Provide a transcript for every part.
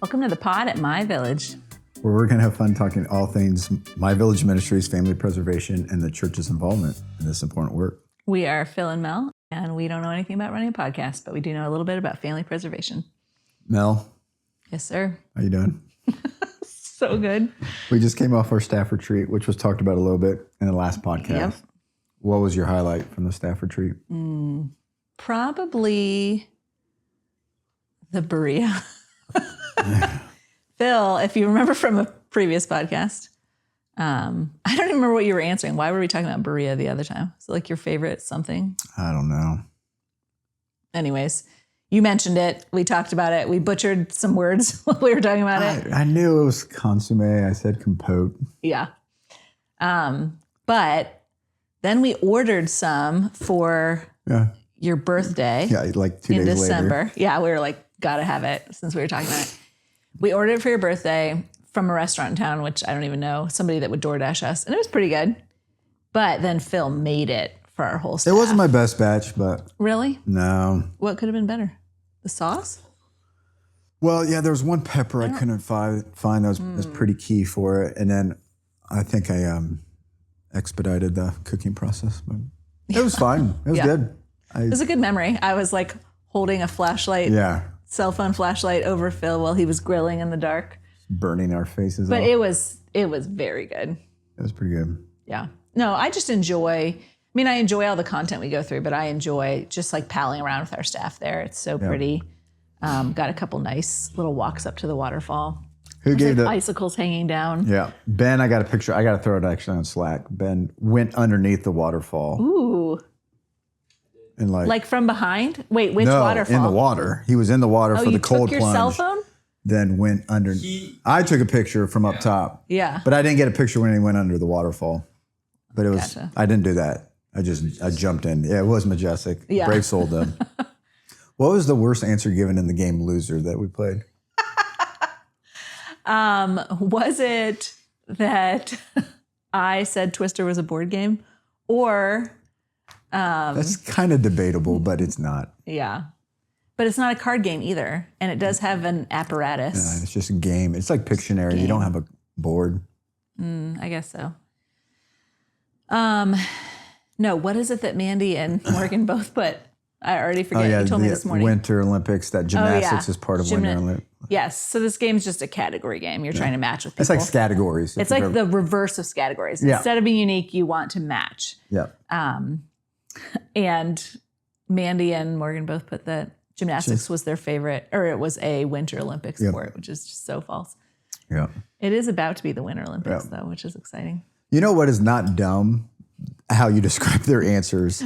Welcome to the pod at My Village, where we're going to have fun talking all things My Village Ministries, family preservation, and the church's involvement in this important work. We are Phil and Mel, and we don't know anything about running a podcast, but we do know a little bit about family preservation. Mel. Yes, sir. How you doing? So good. We just came off our staff retreat, which was talked about a little bit in the last podcast. Yep. What was your highlight from the staff retreat? Probably the Berea. Phil, if you remember from a previous podcast, I don't even remember what you were answering. Why were we talking about Berea the other time? Is it like your favorite something? I don't know. Anyways, you mentioned it. We talked about it. We butchered some words while we were talking about it. I knew it was consomme. I said compote. Yeah. But then we ordered some for your birthday. Yeah, like 2 days in December. Later. Yeah, we were like, gotta have it since we were talking about it. We ordered it for your birthday from a restaurant in town, which I don't even know, somebody that would DoorDash us. And it was pretty good. But then Phil made it for our whole staff. It wasn't my best batch, but... Really? No. What could have been better? The sauce? Well, yeah, there was one pepper I couldn't find that was pretty key for it. And then I think I expedited the cooking process. But it was fine. It was good. It was a good memory. I was like holding a flashlight, cell phone flashlight over Phil while he was grilling in the dark. Burning our faces But off. it was very good. It was pretty good. Yeah. No, I just enjoy... I enjoy all the content we go through, but I enjoy just like palling around with our staff there. It's so pretty. Got a couple nice little walks up to the waterfall. Who gave the icicles hanging down? Yeah. Ben, I got a picture. I got to throw it actually on Slack. Ben went underneath the waterfall. Ooh. And like from behind? Wait, which waterfall? In the water. He was in the water for the cold plunge. You took your cell phone? Then went under. I took a picture from up top. Yeah. But I didn't get a picture when he went under the waterfall. But it was, I didn't do that. I jumped in. Yeah, it was majestic. Yeah. Brave soul though. What was the worst answer given in the game Loser that we played? Was it that I said Twister was a board game? Or... That's kind of debatable, but it's not. Yeah. But it's not a card game either. And it does have an apparatus. Yeah, it's just a game. It's like Pictionary. You don't have a board. I guess so. No, what is it that Mandy and Morgan both put? I already forget. You told me this morning. Winter Olympics, that gymnastics is part of Winter Olympics. Yes. So this game's just a category game. You're trying to match with people. It's like categories. It's like the reverse of categories. Yeah. Instead of being unique, you want to match. Yeah. And Mandy and Morgan both put that gymnastics was their favorite, or it was a Winter Olympic sport, which is just so false. Yeah. It is about to be the Winter Olympics, though, which is exciting. You know what is not dumb? How you describe their answers.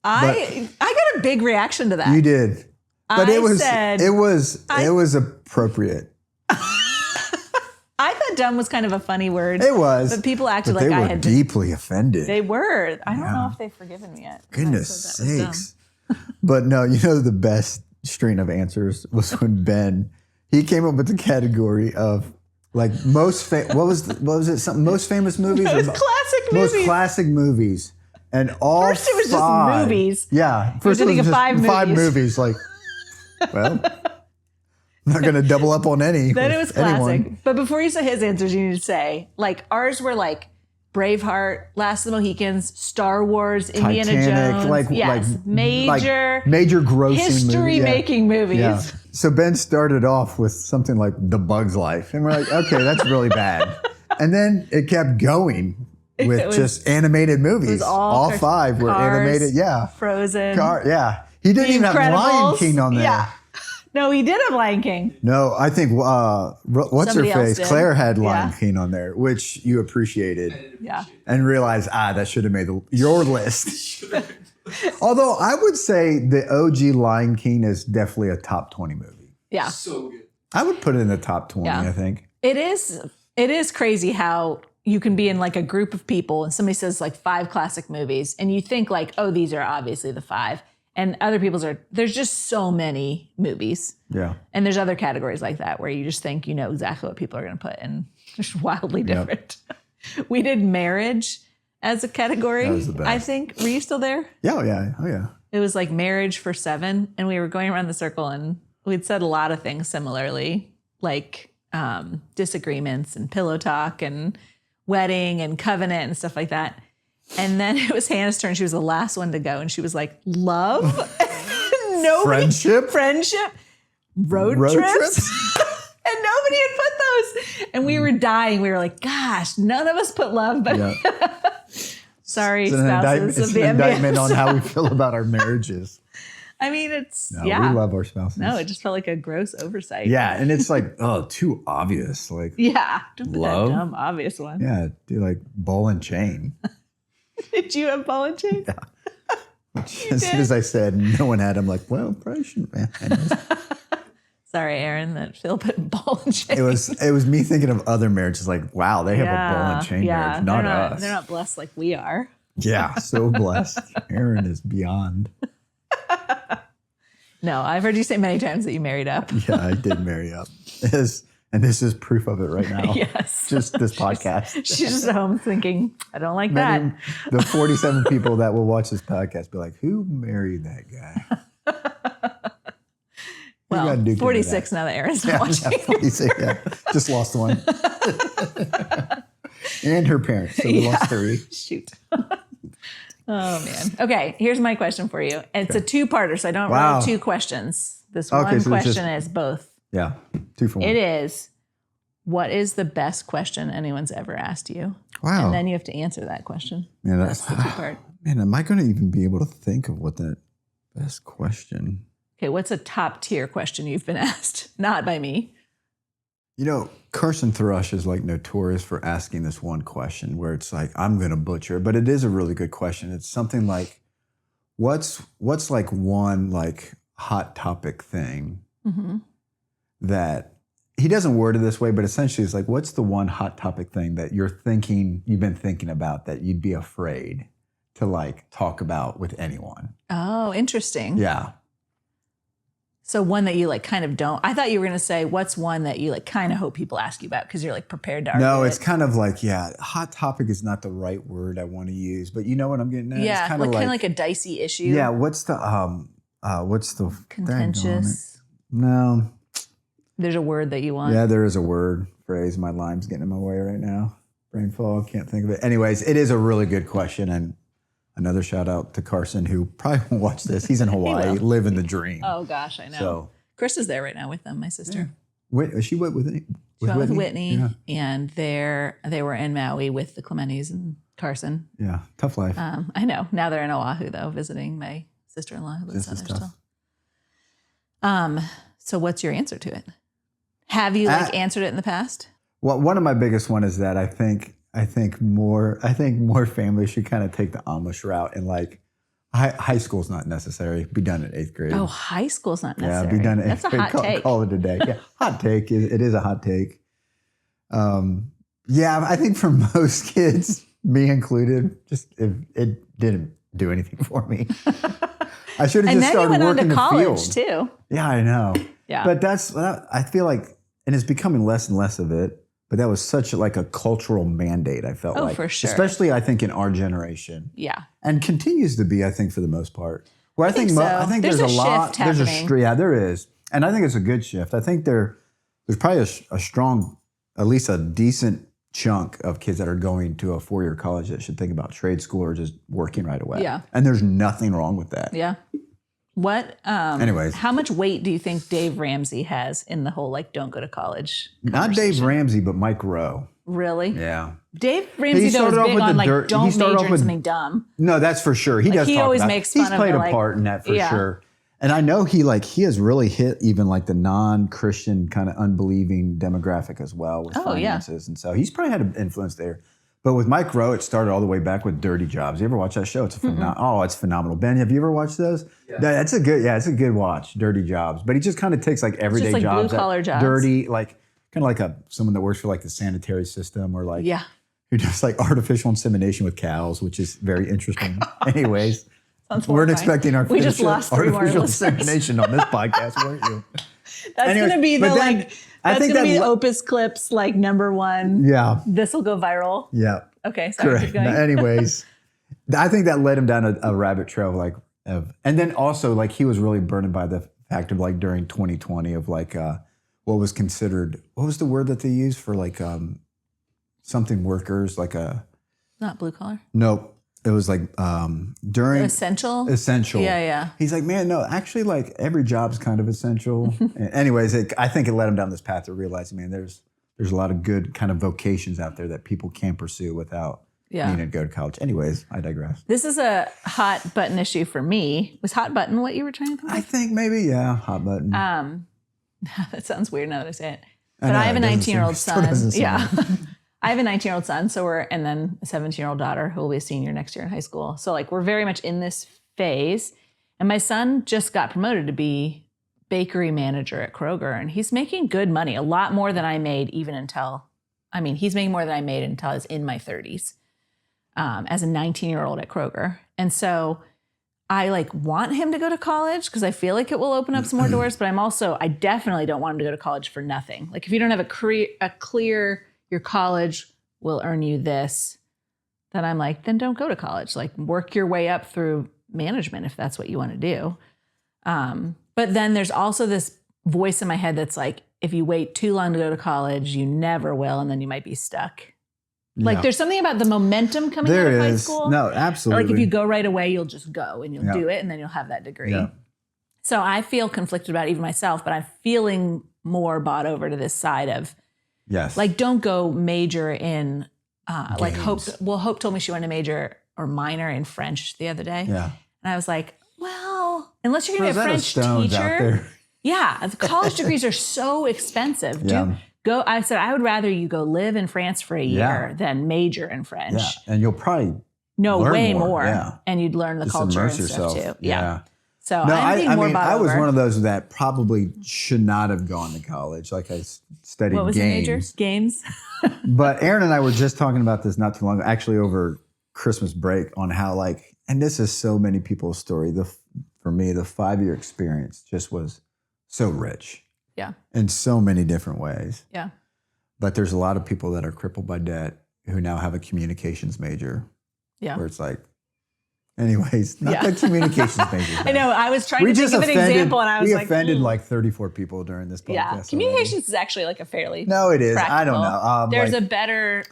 I got a big reaction to that. You did. But it was appropriate. I thought dumb was kind of a funny word. It was. But people acted like I had deeply offended. They were. I don't know if they've forgiven me yet. Goodness sakes. But no, you know the best string of answers was when Ben, he came up with the category of like most most famous movies? Classic movies. Most classic movies. And all first it was five, just movies. Yeah. First it was just five movies. Like, well, I'm not going to double up on any. Then it was classic. Anyone. But before you say his answers, you need to say, like, ours were like Braveheart, Last of the Mohicans, Star Wars, Indiana Titanic, Jones. major grossing history-making movies. Yeah. So Ben started off with something like The Bug's Life. And we're like, okay, that's really bad. And then it kept going with just animated movies. All five were animated. Yeah. Frozen. He didn't even have Lion King on there. Yeah. No, he did have Lion King. No, I think, what's Somebody her face? did. Claire had Lion King on there, which you appreciated. Yeah. And realized, that should have made your list. Although I would say the OG Lion King is definitely a top 20 movie. Yeah. So good. I would put it in the top 20, I think. It is crazy how you can be in like a group of people and somebody says like 5 classic movies and you think like, oh, these are obviously the 5. And other people's there's just so many movies. Yeah. And there's other categories like that where you just think you know exactly what people are going to put and it's wildly different. Yep. We did marriage as a category. That was the best. I think. Were you still there? Yeah. Oh, yeah. It was like marriage for 7 and we were going around the circle and we'd said a lot of things similarly, like disagreements and pillow talk and wedding and covenant and stuff like that. And then it was Hannah's turn. She was the last one to go. And she was like, love, friendship, road trips. And nobody had put those. And we were dying. We were like, gosh, none of us put love. But sorry, spouses of the indictment on how we feel about our marriages. I mean, we love our spouses. No, it just felt like a gross oversight. Yeah, and it's like, too obvious. Like, don't put love? that dumb, obvious one. Yeah, do like ball and chain. Did you have ball and chain? Yeah. As soon as I said no one had, I'm like, well, probably shouldn't. Sorry, Aaron, that Phil put ball and chain. It was me thinking of other marriages. Like, wow, they have a ball and chain marriage, not us. They're not blessed like we are. Yeah, so blessed. Aaron is beyond. No, I've heard you say many times that you married up. Yeah, I did marry up. And this is proof of it right now. Yes. Just this podcast. She's just at home thinking, I don't like that. The 47 people that will watch this podcast be like, who married that guy? Well, 46 now that Aaron's not watching. Yeah, 46, yeah. Just lost one. And her parents. So we lost 3. Shoot. Oh, man. Okay, here's my question for you. And it's a two-parter, so I don't really have 2 questions. This one question is both. Yeah, 2 for 1. It is, what is the best question anyone's ever asked you? Wow. And then you have to answer that question. Man, that's the 2-part. Man, am I going to even be able to think of what that best question? Okay, what's a top tier question you've been asked? Not by me. You know, Carson Thrush is like notorious for asking this one question where it's like, I'm going to butcher, but it is a really good question. It's something like, what's like one like hot topic thing that he doesn't word it this way, but essentially it's like, what's the one hot topic thing that you've been thinking about that you'd be afraid to like talk about with anyone? Oh, interesting. Yeah. So one that you like kind of don't. I thought you were going to say, what's one that you like kind of hope people ask you about because you're like prepared to argue No, it's it. kind of like, hot topic is not the right word I want to use, but you know what I'm getting at? Yeah, it's kind of like a dicey issue. Yeah, what's the contentious? No. There's a word that you want. Yeah, there is a word, phrase. My lime's getting in my way right now. Brain fog, can't think of it. Anyways, it is a really good question, and another shout out to Carson, who probably won't watch this. He's in Hawaii, living the dream. Oh gosh, I know. So, Chris is there right now with them, my sister. Yeah. Is she with Whitney? She went with Whitney, and they were in Maui with the Clementis and Carson. Yeah, tough life. I know. Now they're in Oahu though, visiting my sister-in-law who lives out there still. So what's your answer to it? Have you answered it in the past? Well, one of my biggest one is that I think more families should kind of take the Amish route and like high school's not necessary. Be done in 8th grade. Oh, high school's not necessary. Yeah, be done in 8th That's grade. a hot take. Call it a day. Yeah, hot take. It is a hot take. I think for most kids, me included, just it didn't do anything for me. I should have just started working the field. And then you went on to college too. Yeah, I know. Yeah, but I feel like, and it's becoming less and less of it. But that was such like a cultural mandate, I felt like. Oh, for sure. Especially, I think, in our generation. Yeah. And continues to be, I think, for the most part. Where I think there's a lot. There's there is. And I think it's a good shift. I think there's probably a strong, at least a decent chunk of kids that are going to a 4-year college that should think about trade school or just working right away. Yeah. And there's nothing wrong with that. Yeah. Anyways. How much weight do you think Dave Ramsey has in the whole, like, don't go to college? Not Dave Ramsey, but Mike Rowe. Really? Yeah. Dave Ramsey, though, is big on, like, don't major in something dumb. No, that's for sure. He does talk always about makes fun of it. He's played a part in that for sure. And I know he has really hit even, like, the non-Christian kind of unbelieving demographic as well with finances. Yeah. And so he's probably had an influence there. But with Mike Rowe, it started all the way back with Dirty Jobs. You ever watch that show? It's it's phenomenal. Ben, have you ever watched those? Yeah. It's a good watch, Dirty Jobs. But he just kind of takes like everyday like jobs, blue collar jobs, dirty, like kind of like someone that works for like the sanitary system or like who does like artificial insemination with cows, which is very interesting. Anyways, weren't expecting artificial insemination on this podcast, weren't you? That's going to be the like. That's going to be Opus Clips, like #1. Yeah. This will go viral. Yeah. Okay. Sorry. Keep going. Anyways, I think that led him down a rabbit trail, and then also like he was really burdened by the fact of like during 2020 of like what was the word that they used for like something workers, like Not blue collar. nope. It was like during Essential. essential. Yeah. He's like, man, no, actually, like every job's kind of essential. Anyways, I think it led him down this path of realizing, man, there's a lot of good kind of vocations out there that people can pursue without needing to go to college. Anyways, I digress. This is a hot button issue for me. Was hot button what you were trying to think of? I think maybe, yeah, hot button. That sounds weird now that I say it. But I have a 19-year-old son. Yeah. I have a 19-year-old son, and then a 17-year-old daughter who will be a senior next year in high school. So like we're very much in this phase. And my son just got promoted to be bakery manager at Kroger, and he's making good money, a lot more than I made he's making more than I made until I was in my 30s as a 19-year-old at Kroger. And so I like want him to go to college because I feel like it will open up some more doors, but I definitely don't want him to go to college for nothing. Like if you don't have a clear, your college will earn you this, then I'm like, then don't go to college. Like work your way up through management if that's what you want to do. But then there's also this voice in my head that's like, if you wait too long to go to college, you never will, and then you might be stuck. Like there's something about the momentum coming out of high school. No, absolutely. Like if you go right away, you'll just go and you'll do it, and then you'll have that degree. Yeah. So I feel conflicted about it even myself, but I'm feeling more bought over to this side of, like, don't go major in, like Hope told me she wanted to major or minor in French the other day. Yeah. And I was like, well, unless you're going to be a French teacher. Yeah. The college degrees are so expensive. I said, I would rather you go live in France for a year than major in French. Yeah. And you'll probably learn way more. Yeah. And you'd learn the just culture and stuff too. Yeah. So I was one of those that probably should not have gone to college. Like I studied games. What was your major? Games. But Aaron and I were just talking about this not too long ago, actually over Christmas break, on how like, and this is so many people's story. For me, the 5-year experience just was so rich. Yeah. In so many different ways. Yeah. But there's a lot of people that are crippled by debt who now have a communications major. Yeah. Where it's like, anyways, not the communications major. I know. I was trying to think of an example, and I was like, we offended like 34 people during this podcast. Yeah. Communications is actually like a fairly No, it is. Practical. I don't know. There's a better,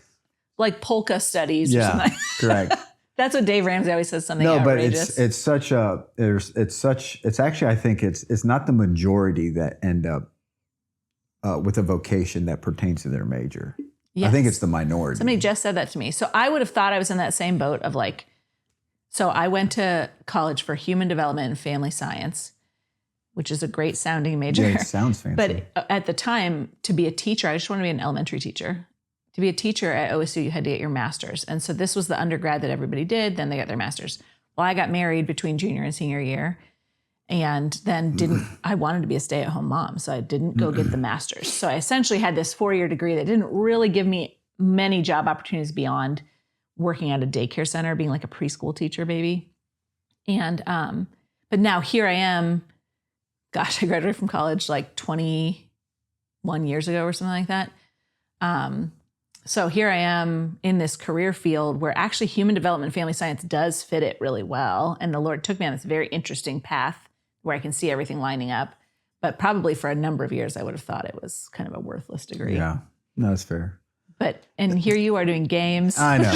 like polka studies or something. Correct. That's what Dave Ramsey always says, something outrageous. But it's actually, I think it's not the majority that end up with a vocation that pertains to their major. Yes. I think it's the minority. Somebody just said that to me. So I would have thought I was in that same boat of like, so I went to college for human development and family science, which is a great sounding major. Yeah, it sounds fancy. But at the time, to be a teacher, I just wanted to be an elementary teacher. To be a teacher at OSU, you had to get your master's. And so this was the undergrad that everybody did. Then they got their master's. Well, I got married between junior and senior year, and then I wanted to be a stay-at-home mom, so I didn't go get the master's. So I essentially had this 4-year degree that didn't really give me many job opportunities beyond working at a daycare center, being like a preschool teacher, maybe. And, but now here I am, gosh, I graduated from college like 21 years ago or something like that. So here I am in this career field where actually human development and family science does fit it really well. And the Lord took me on this very interesting path where I can see everything lining up. But probably for a number of years, I would have thought it was kind of a worthless degree. Yeah, no, that's fair. And here you are doing games. I know.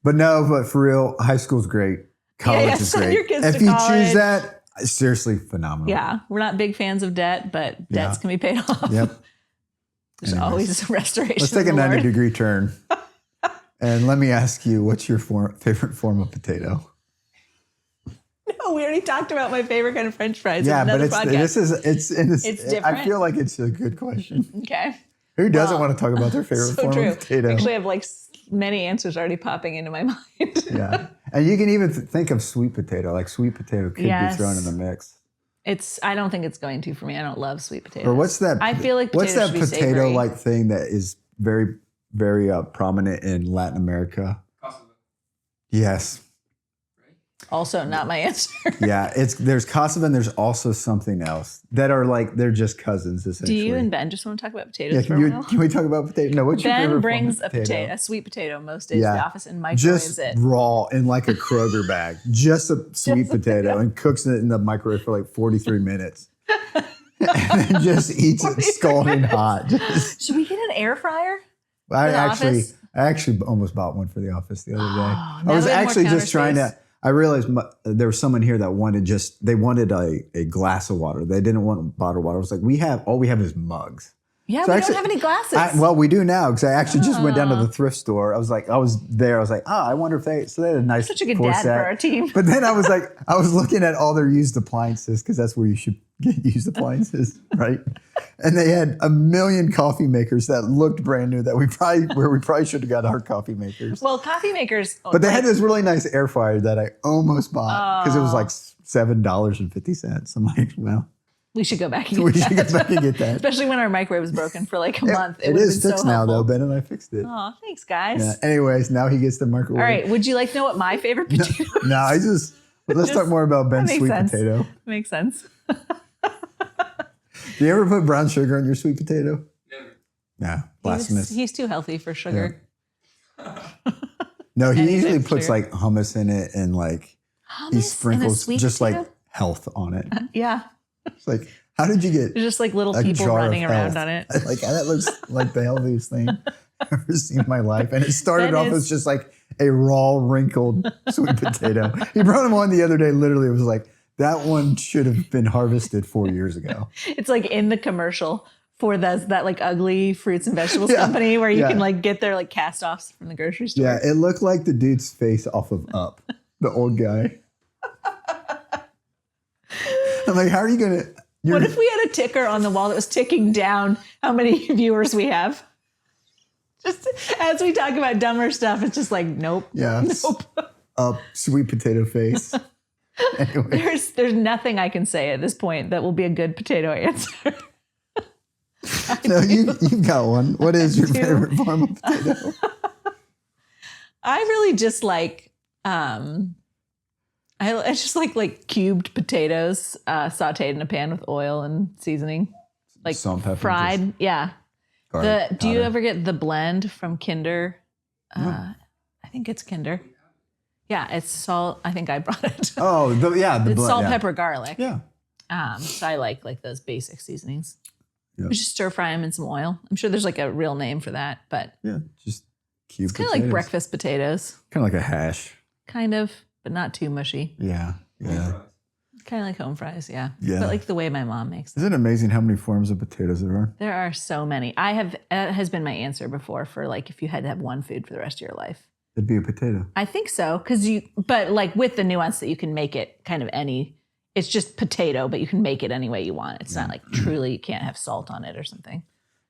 But for real, high school's great. College is great. If you choose that, seriously phenomenal. Yeah, we're not big fans of debt, but debts can be paid off. Yep. There's always a restoration. Let's take a 90-degree turn. And let me ask you, what's your favorite form of potato? No, we already talked about my favorite kind of French fries. Yeah, but it's different. I feel like it's a good question. Okay. Who doesn't want to talk about their favorite form of potato? Actually, I have like many answers already popping into my mind. Yeah. And you can even think of sweet potato. Like sweet potato could be thrown in the mix. I don't think it's going to for me. I don't love sweet potatoes. Or what's that? I feel like what's that potato-like thing that is very, very prominent in Latin America? Cassava. Yes. Also not my answer. Yeah, there's cassava and there's also something else that are like, they're just cousins Do essentially. you and Ben just want to talk about Yeah, potatoes for a while? can we talk about potato? No, what's your Ben favorite brings form of a potato, a sweet potato most days to the office and microwaves Just it. raw in like a Kroger bag. Just a sweet potato and cooks it in the microwave for like 43 minutes. And then just eats it scalding hot. Should we get an air fryer? I office? actually almost bought one for the office the other day. now I was we have more actually just counter trying space. to. I realized there was someone here that wanted a glass of water. They didn't want bottled water. I was like, all we have is mugs. Yeah, So we actually- don't have any glasses. Well, we do now because I actually just went down to the thrift store. I was like, I wonder if they had a nice Such a good pour dad set. for our team. But then I was looking at all their used appliances because that's where you should get used appliances, right? And they had a million coffee makers that looked brand new that we probably should have got our coffee makers. Well, coffee makers. But they had this really nice air fryer that I almost bought because it was like $7.50. I'm like, well, we should go back and we get should that. get back and get that. Especially when our microwave was broken for like a month. It would've is been fixed so now, though. helpful. Ben and I fixed it. Oh, thanks, guys. Yeah. Anyways, now he gets the microwave. All right. Would you like to know what my favorite potato is? No, let's talk more about Ben's makes sweet sense. potato. Makes sense. Do you ever put brown sugar on your sweet potato? Never. No, blasphemous. He's too healthy for sugar. No, he Anything usually with puts sugar. like hummus in it and like Hummus he and a sprinkles sweet just potato? like health on it. Yeah. It's like, how did you get There's just like little a people jar running of around health? on it. Like that looks like the healthiest thing I've ever seen in my life. And it started That off is- as just like a raw, wrinkled sweet potato. He brought him one the other day. Literally, it was like, that one should have been harvested 4 years ago. It's like in the commercial for that like ugly fruits and vegetables Yeah. company where you Yeah. can like get their like cast offs from the grocery store. Yeah, it looked like the dude's face off of Up, the old guy. I'm like, how are you gonna? What if we had a ticker on the wall that was ticking down how many viewers we have? Just as we talk about dumber stuff, it's just like, nope. Yeah, Nope. Up, sweet potato face. Anyway, There's nothing I can say at this point that will be a good potato answer. no, you've got one. What is your do. favorite form of potato? I really just like I just like cubed potatoes sauteed in a pan with oil and seasoning, like Salt, pepper, fried. Yeah. Garlic Do you powder. ever get the blend from Kinder? I think it's Kinder. Yeah, it's salt. I think I brought it. Oh, the It's blend, salt, yeah. pepper, garlic. Yeah, So I like those basic seasonings. Yep. We just stir fry them in some oil. I'm sure there's like a real name for that, but yeah, just cube. it's kind of like breakfast potatoes, kind of like a hash. kind of, but not too mushy. Yeah, yeah. Kind of like home fries, yeah. Yeah. But like the way my mom makes them. Isn't it amazing how many forms of potatoes there are? There are so many. That has been my answer before for like if you had to have one food for the rest of your life. It'd be a potato. I think so, but like with the nuance that you can make it kind of it's just potato, but you can make it any way you want. It's not like truly you can't have salt on it or something.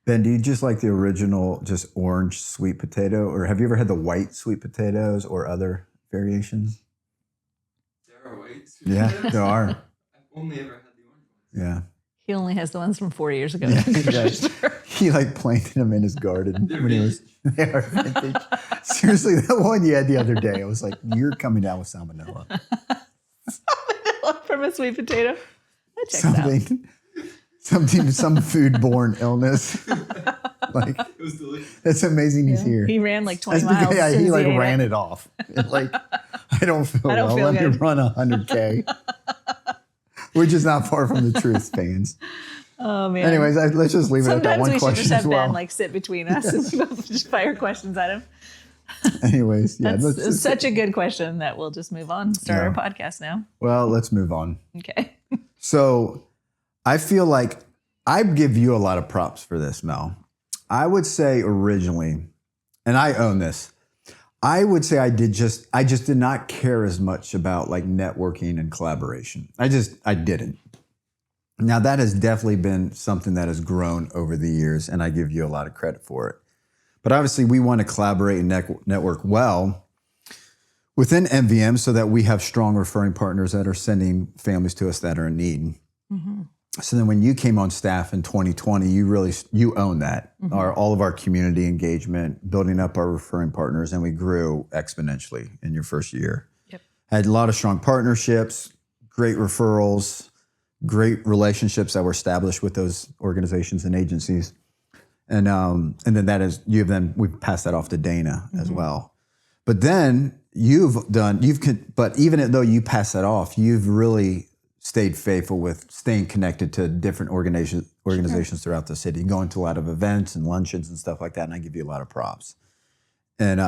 Ben, do you just like the original, just orange sweet potato, or have you ever had the white sweet potatoes or other variations? There are ways. Yeah, there are. I've only ever had the orange ones. Yeah. He only has the ones from 4 years ago. Yeah, in the he grocery does. store. He like planted them in his garden They're when he was. They are vintage. Seriously, that one you had the other day, I was like, "You're coming down with salmonella." From a sweet potato. That checks out. Some foodborne illness. Like It was delicious. that's amazing. He's here. He ran like 20 That's because- miles. yeah, as soon he as like ate ran it. it off. And, like, I don't feel I don't well. feel Let me good. run 100K. Which is not far from the truth, fans. Oh man. Anyways, let's just leave it at that Sometimes one we should question just have as well. Ben like sit between us and we both just fire questions at him. Anyways, yeah. That's Let's just, such a good question that we'll just move on. Start our podcast now. well, let's move on. Okay. So I feel like I'd give you a lot of props for this, Mel. I would say originally, and I own this, I would say I just did not care as much about like networking and collaboration. I didn't. Now that has definitely been something that has grown over the years, and I give you a lot of credit for it. But obviously we want to collaborate and network well within MVM so that we have strong referring partners that are sending families to us that are in need. Mm-hmm. So then when you came on staff in 2020, you owned that, all of our community engagement, building up our referring partners, and we grew exponentially in your first year. Yep. Had a lot of strong partnerships, great referrals, great relationships that were established with those organizations and agencies. And then we've passed that off to Dana as well. But then but even though you passed that off, you've really stayed faithful with staying connected to different organizations throughout the city, going to a lot of events and luncheons and stuff like that. And I give you a lot of props. And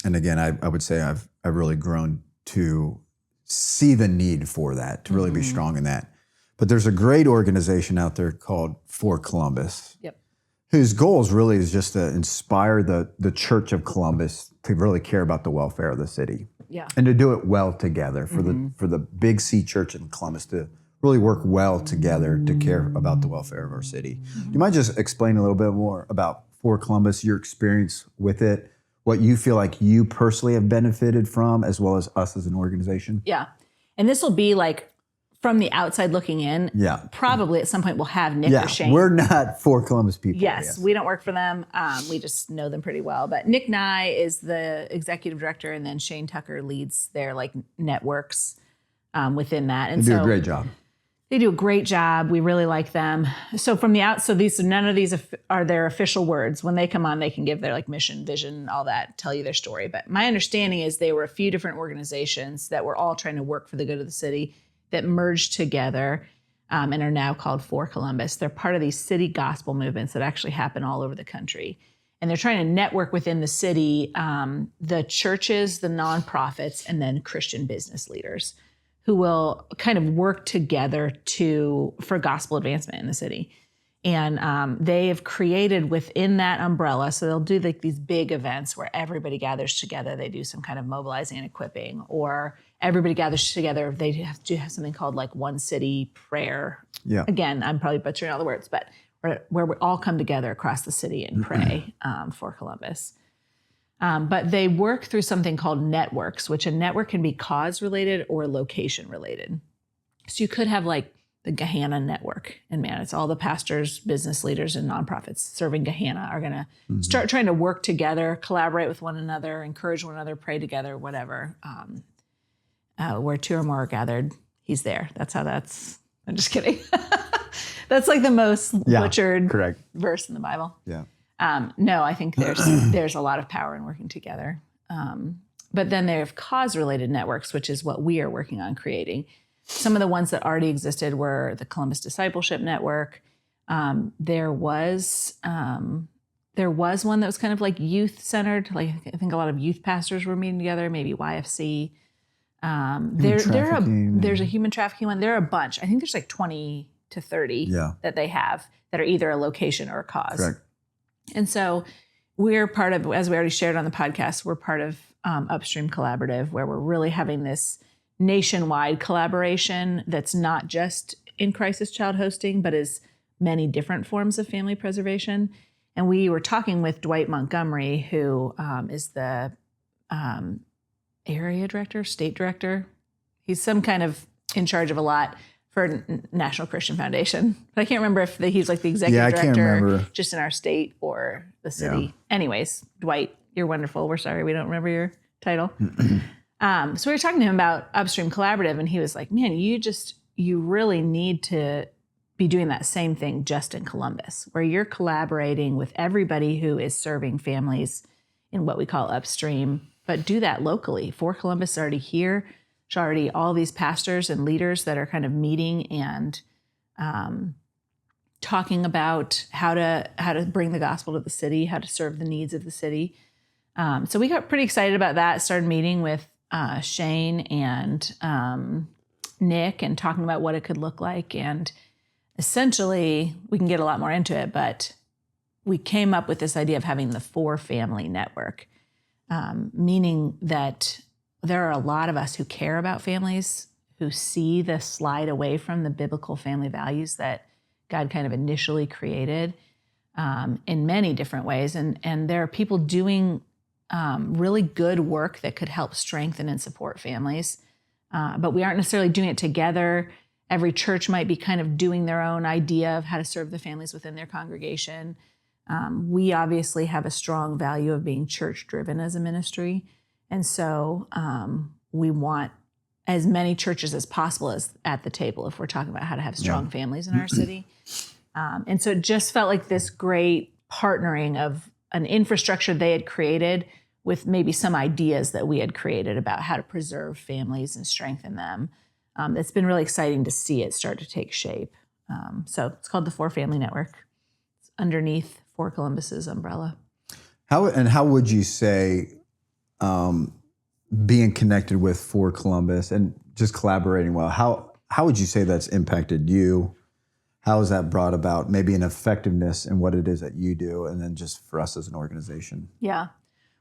again, I would say I've really grown to see the need for that, to really be strong in that. But there's a great organization out there called For Columbus. Yep. Whose goals really is just to inspire the Church of Columbus to really care about the welfare of the city. Yeah. And to do it well together for the Big C Church in Columbus to really work well together to care about the welfare of our city. Do you mind just explaining a little bit more about For Columbus, your experience with it, what you feel like you personally have benefited from, as well as us as an organization? Yeah. And this will be like from the outside looking in. Yeah. Probably at some point we'll have Nick or Shane. We're not For Columbus people. Yes, we don't work for them. We just know them pretty well. But Nick Nye is the executive director, and then Shane Tucker leads their like networks within that. And They do a great job. They do a great job. We really like them. So from the none of these are their official words. When they come on, they can give their like mission, vision, all that, tell you their story. But my understanding is they were a few different organizations that were all trying to work for the good of the city that merged together and are now called For Columbus. They're part of these city gospel movements that actually happen all over the country. And they're trying to network within the city, the churches, the nonprofits, and then Christian business leaders who will kind of work together for gospel advancement in the city. And they have created within that umbrella, so they'll do like these big events where everybody gathers together. They do some kind of mobilizing and equipping, or everybody gathers together. They have something called like One City Prayer. Yeah. Again, I'm probably butchering all the words, but where we all come together across the city and pray for Columbus. But they work through something called networks, which a network can be cause-related or location-related. So you could have like the Gehanna Network. And man, it's all the pastors, business leaders, and nonprofits serving Gehanna are going to start trying to work together, collaborate with one another, encourage one another, pray together, whatever. Where two or more are gathered, he's there. I'm just kidding. That's like the most butchered verse in the Bible. Yeah. No, I think there's a lot of power in working together. But then they have cause-related networks, which is what we are working on creating. Some of the ones that already existed were the Columbus Discipleship Network. There was one that was kind of like youth-centered. Like I think a lot of youth pastors were meeting together, maybe YFC. There's a human trafficking one. There are a bunch. I think there's like 20 to 30 that they have that are either a location or a cause. Correct. And so we're part of, as we already shared on the podcast, we're part of Upstream Collaborative, where we're really having this nationwide collaboration that's not just in crisis child hosting, but is many different forms of family preservation. And we were talking with Dwight Montgomery, who is the area director, state director. He's some kind of in charge of a lot for National Christian Foundation. But I can't remember if he's like the executive director just in our state or the city. Yeah. Anyways, Dwight, you're wonderful. We're sorry we don't remember your title. So we were talking to him about Upstream Collaborative, and he was like, man, you really need to be doing that same thing just in Columbus, where you're collaborating with everybody who is serving families in what we call upstream, but do that locally. For Columbus is already here. There's already all these pastors and leaders that are kind of meeting and talking about how to bring the gospel to the city, how to serve the needs of the city. So we got pretty excited about that, started meeting with Shane and Nick and talking about what it could look like. And essentially, we can get a lot more into it, but we came up with this idea of having the For Family Network, meaning that there are a lot of us who care about families, who see the slide away from the biblical family values that God kind of initially created in many different ways. And there are people doing really good work that could help strengthen and support families. But we aren't necessarily doing it together. Every church might be kind of doing their own idea of how to serve the families within their congregation. We obviously have a strong value of being church-driven as a ministry. And so we want as many churches as possible as at the table if we're talking about how to have strong families in our city. And so it just felt like this great partnering of an infrastructure they had created with maybe some ideas that we had created about how to preserve families and strengthen them. It's been really exciting to see it start to take shape. So it's called the For Family Network. It's underneath For Columbus's umbrella. How would you say being connected with For Columbus and just collaborating well, how would you say that's impacted you? How has that brought about maybe an effectiveness in what it is that you do, and then just for us as an organization? Yeah.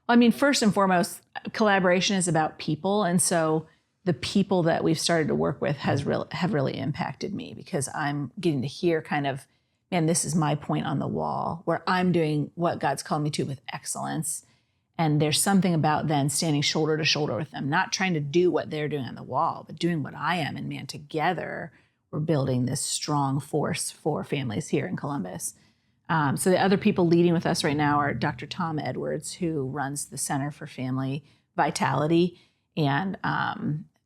Well, I mean, first and foremost, collaboration is about people. And so the people that we've started to work with have really impacted me, because I'm getting to hear kind of, man, this is my point on the wall where I'm doing what God's called me to with excellence. And there's something about then standing shoulder to shoulder with them, not trying to do what they're doing on the wall, but doing what I am. And man, together we're building this strong force for families here in Columbus. So the other people leading with us right now are Dr. Tom Edwards, who runs the Center for Family Vitality and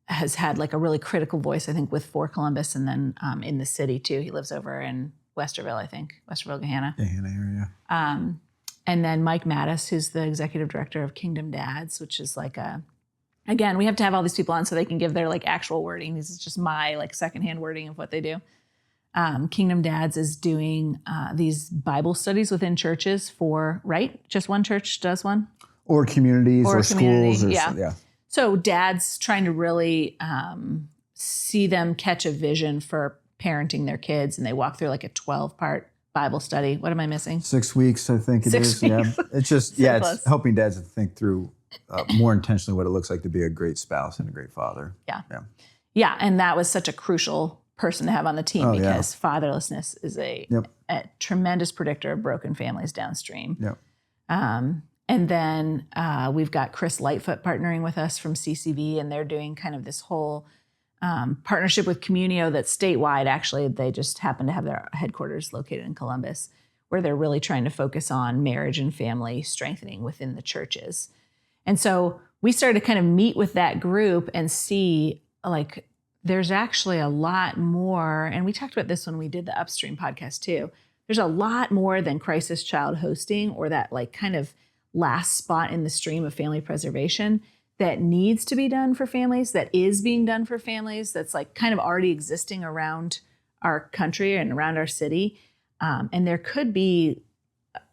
has had like a really critical voice, I think, with For Columbus and then in the city too. He lives over in Westerville, I think, Westerville, Gahanna. Gahanna area. And then Mike Mattis, who's the executive director of Kingdom Dads, which is like again, we have to have all these people on so they can give their like actual wording. This is just my like secondhand wording of what they do. Kingdom Dads is doing these Bible studies within churches just one church does one? Or communities or schools. Or yeah. So dads trying to really see them catch a vision for parenting their kids, and they walk through like a 12-part Bible study. What am I missing? 6 weeks, I think it is. 6 weeks. Yeah. It's just, it's helping dads to think through more intentionally what it looks like to be a great spouse and a great father. Yeah. And that was such a crucial person to have on the team because fatherlessness is a tremendous predictor of broken families downstream. Yep. And then we've got Chris Lightfoot partnering with us from CCV, and they're doing kind of this whole partnership with Communio that's statewide. Actually, they just happen to have their headquarters located in Columbus, where they're really trying to focus on marriage and family strengthening within the churches. And so we started to kind of meet with that group and see like there's actually a lot more, and we talked about this when we did the Upstream podcast too. There's a lot more than crisis child hosting or that like kind of last spot in the stream of family preservation that needs to be done for families, that is being done for families, that's like kind of already existing around our country and around our city. And there could be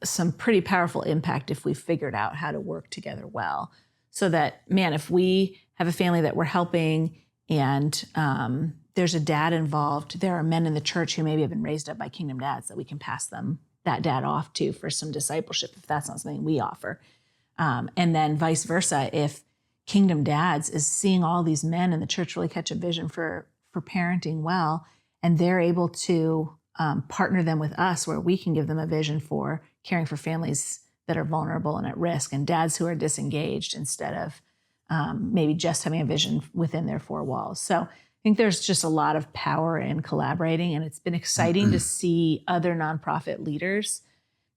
some pretty powerful impact if we figured out how to work together well. So that, man, if we have a family that we're helping and there's a dad involved, there are men in the church who maybe have been raised up by Kingdom Dads that we can pass them that dad off to for some discipleship if that's not something we offer. And then vice versa, if Kingdom Dads is seeing all these men in the church really catch a vision for parenting well, and they're able to partner them with us where we can give them a vision for caring for families that are vulnerable and at risk and dads who are disengaged instead of maybe just having a vision within their four walls. So I think there's just a lot of power in collaborating, and it's been exciting to see other nonprofit leaders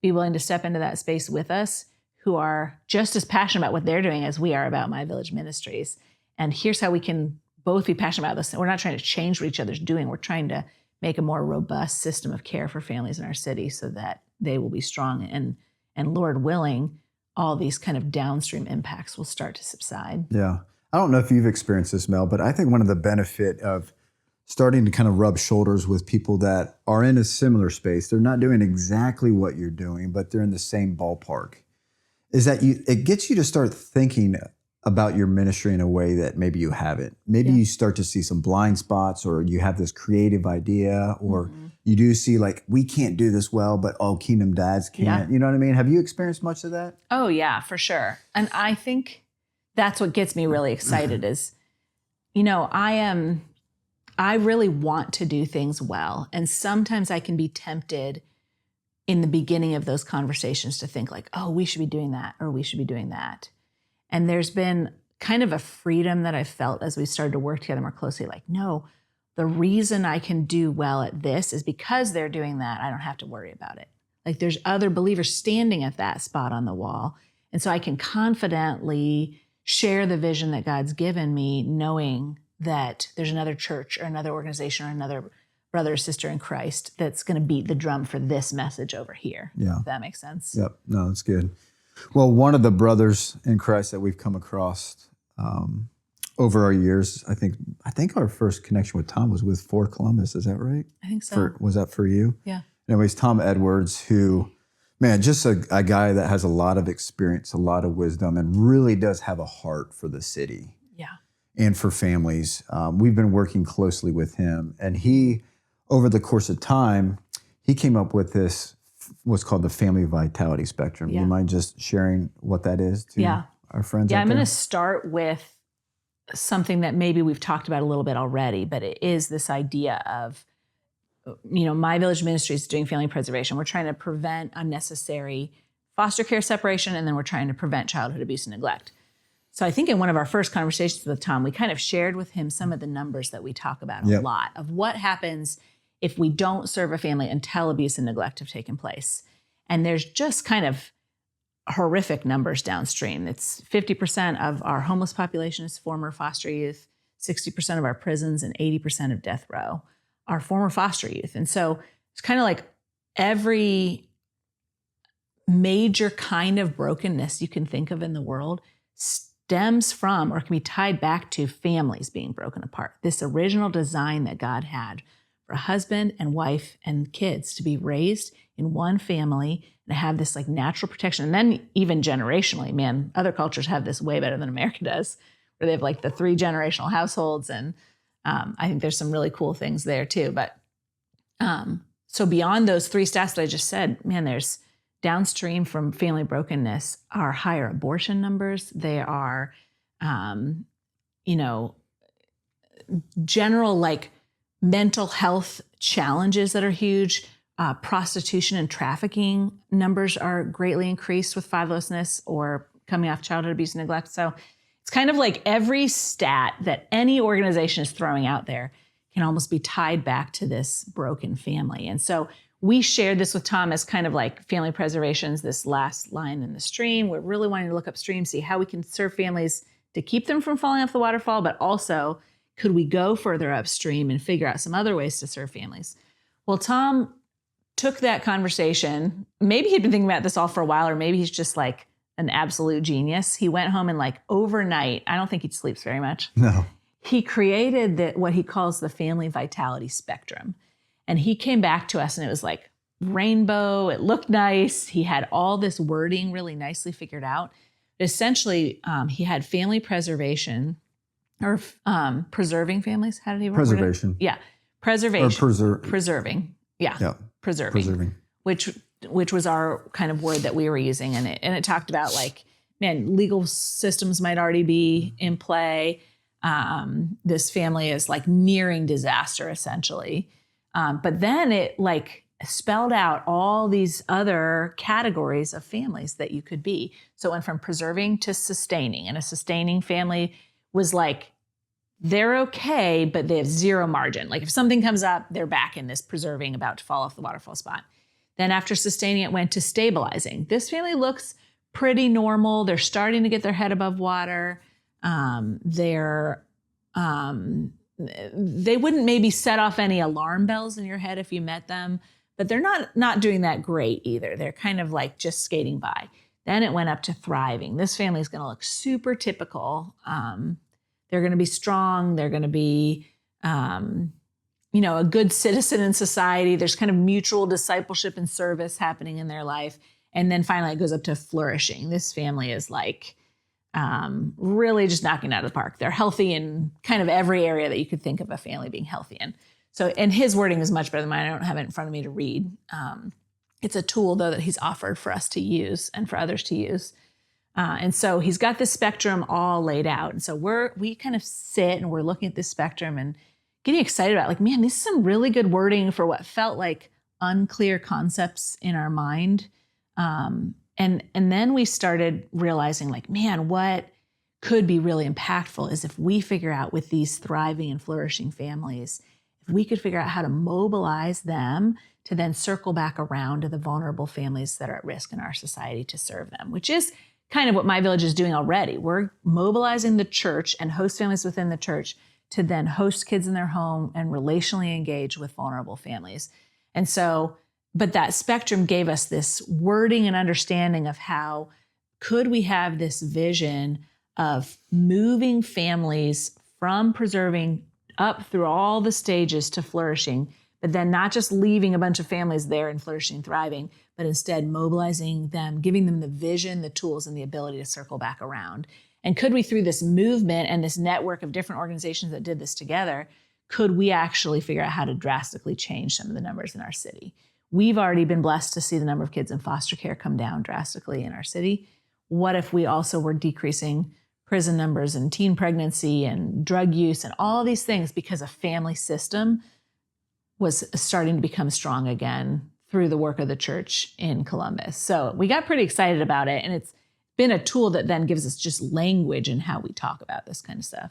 be willing to step into that space with us who are just as passionate about what they're doing as we are about My Village Ministries. And here's how we can both be passionate about this. We're not trying to change what each other's doing. We're trying to make a more robust system of care for families in our city so that they will be strong and Lord willing, all these kind of downstream impacts will start to subside. Yeah. I don't know if you've experienced this, Mel, but I think one of the benefit of starting to kind of rub shoulders with people that are in a similar space, they're not doing exactly what you're doing, but they're in the same ballpark, is that it gets you to start thinking about your ministry in a way that maybe you haven't. Maybe you start to see some blind spots, or you have this creative idea, or you do see like, we can't do this well, but Kingdom Dads can. Yeah. You know what I mean? Have you experienced much of that? Oh yeah, for sure. And I think that's what gets me really excited is, I really want to do things well. And sometimes I can be tempted in the beginning of those conversations to think like, oh, we should be doing that, or we should be doing that. And there's been kind of a freedom that I felt as we started to work together more closely, like, no, the reason I can do well at this is because they're doing that. I don't have to worry about it. Like there's other believers standing at that spot on the wall. And so I can confidently share the vision that God's given me, knowing that there's another church or another organization or another brother or sister in Christ that's going to beat the drum for this message over here. Yeah. If that makes sense. Yep. No, that's good. Well, one of the brothers in Christ that we've come across over our years, I think our first connection with Tom was with For Columbus. Is that right? I think so. Was that for you? Yeah. Anyways, Tom Edwards, who, man, just a guy that has a lot of experience, a lot of wisdom, and really does have a heart for the city. Yeah. And for families. We've been working closely with him. And he, over the course of time, he came up with this, what's called the Family Vitality Spectrum. Yeah. You mind just sharing what that is to our friends Yeah, out I'm there? going to start with something that maybe we've talked about a little bit already, but it is this idea of, My Village Ministry is doing family preservation. We're trying to prevent unnecessary foster care separation, and then we're trying to prevent childhood abuse and neglect. So I think in one of our first conversations with Tom, we kind of shared with him some of the numbers that we talk about a lot of what happens if we don't serve a family until abuse and neglect have taken place. And there's just kind of horrific numbers downstream. It's 50% of our homeless population is former foster youth, 60% of our prisons, and 80% of death row are former foster youth. And so it's kind of like every major kind of brokenness you can think of in the world stems from or can be tied back to families being broken apart. This original design that God had for a husband and wife and kids to be raised in one family and have this like natural protection. And then even generationally, man, other cultures have this way better than America does, where they have like the 3 generational households. And I think there's some really cool things there too. But so beyond those 3 stats that I just said, man, there's downstream from family brokenness are higher abortion numbers. They are, general like mental health challenges that are huge. Prostitution and trafficking numbers are greatly increased with fatherlessness or coming off childhood abuse and neglect. So it's kind of like every stat that any organization is throwing out there can almost be tied back to this broken family. And so we shared this with Tom as kind of like family preservation's this last line in the stream. We're really wanting to look upstream, see how we can serve families to keep them from falling off the waterfall, but also could we go further upstream and figure out some other ways to serve families? Well, Tom took that conversation. Maybe he'd been thinking about this all for a while, or maybe he's just like an absolute genius. He went home and like overnight, I don't think he sleeps very much. No. He created what he calls the Family Vitality Spectrum. And he came back to us and it was like rainbow. It looked nice. He had all this wording really nicely figured out. Essentially, he had family preservation or preserving families. How did he word it? Preservation. Yeah. Preservation. Or preserving. Yeah. Preserving. Which was our kind of word that we were using. And it talked about like, man, legal systems might already be in play. This family is like nearing disaster essentially. But then it like spelled out all these other categories of families that you could be. So it went from preserving to sustaining. And a sustaining family was like, they're okay, but they have zero margin. Like if something comes up, they're back in this preserving, about to fall off the waterfall spot. Then after sustaining, it went to stabilizing. This family looks pretty normal. They're starting to get their head above water. They wouldn't maybe set off any alarm bells in your head if you met them, but they're not doing that great either. They're kind of like just skating by. Then it went up to thriving. This family is going to look super typical. They're going to be strong. They're going to be, a good citizen in society. There's kind of mutual discipleship and service happening in their life. And then finally it goes up to flourishing. This family is like, really just knocking it out of the park. They're healthy in kind of every area that you could think of a family being healthy in. So, and his wording is much better than mine. I don't have it in front of me to read. It's a tool though that he's offered for us to use and for others to use. And so he's got this spectrum all laid out. And so we kind of sit and we're looking at this spectrum and getting excited about like, man, this is some really good wording for what felt like unclear concepts in our mind. And then we started realizing like, man, what could be really impactful is if we figure out with these thriving and flourishing families, if we could figure out how to mobilize them to then circle back around to the vulnerable families that are at risk in our society to serve them, which is kind of what My Village is doing already. We're mobilizing the church and host families within the church to then host kids in their home and relationally engage with vulnerable families. And so, but that spectrum gave us this wording and understanding of how could we have this vision of moving families from preserving up through all the stages to flourishing, but then not just leaving a bunch of families there and flourishing and thriving, but instead mobilizing them, giving them the vision, the tools, and the ability to circle back around. And could we, through this movement and this network of different organizations that did this together, could we actually figure out how to drastically change some of the numbers in our city? We've already been blessed to see the number of kids in foster care come down drastically in our city. What if we also were decreasing prison numbers and teen pregnancy and drug use and all these things because a family system was starting to become strong again through the work of the church in Columbus? So we got pretty excited about it. And it's been a tool that then gives us just language in how we talk about this kind of stuff.